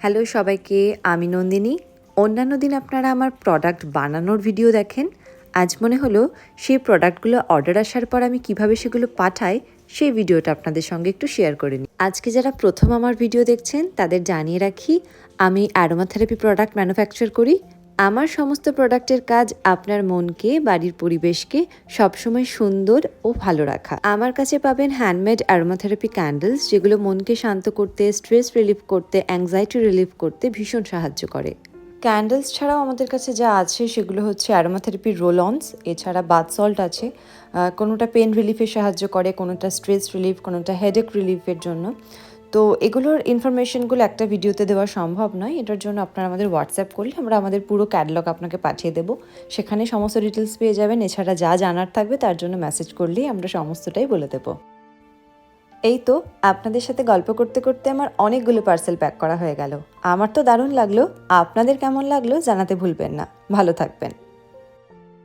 Hello সবাইকে, আমি নন্দিনী। অন্যান্য দিন আপনারা আমার প্রোডাক্ট বানানোর ভিডিও দেখেন। আজ মনে হলো সেই প্রোডাক্টগুলো অর্ডার আসার পর আমি কিভাবে সেগুলো পাঠাই সেই ভিডিওটা আপনাদের সঙ্গে একটু শেয়ার করে নিই। আজকে যারা প্রথম আমার ভিডিও দেখছেন তাদের জানিয়ে রাখি, আমি অ্যারোমা থেরাপি প্রোডাক্ট ম্যানুফ্যাকচার করি। আমার সমস্ত প্রোডাক্টের কাজ আপনার মনকে, বাড়ির পরিবেশকে সবসময় সুন্দর ও ভালো রাখা। আমার কাছে পাবেন হ্যান্ডমেড অ্যারোমাথেরাপি ক্যান্ডেলস, যেগুলো মনকে শান্ত করতে, স্ট্রেস রিলিফ করতে, অ্যাংজাইটি রিলিফ করতে ভীষণ সাহায্য করে। ক্যান্ডেলস ছাড়াও আমাদের কাছে যা আছে সেগুলো হচ্ছে অ্যারোমাথেরাপি রোল-অনস, এছাড়া বাথ সল্ট আছে। কোনোটা পেন রিলিফে সাহায্য করে, কোনোটা স্ট্রেস রিলিফ, কোনোটা হেডেক রিলিফের জন্য। তো এগুলোর ইনফরমেশনগুলো একটা ভিডিওতে দেওয়া সম্ভব নয়। এটার জন্য আপনারা আমাদের হোয়াটসঅ্যাপ করলে আমরা আমাদের পুরো ক্যাটালগ আপনাকে পাঠিয়ে দেবো। সেখানে সমস্ত ডিটেলস পেয়ে যাবেন। এছাড়া যা জানার থাকবে তার জন্য মেসেজ করলেই আমরা সমস্তটাই বলে দেবো। এই তো আপনাদের সাথে গল্প করতে করতে আমার অনেকগুলো পার্সেল প্যাক করা হয়ে গেল। আমার তো দারুণ লাগলো। আপনাদের কেমন লাগলো জানাতে ভুলবেন না। ভালো থাকবেন।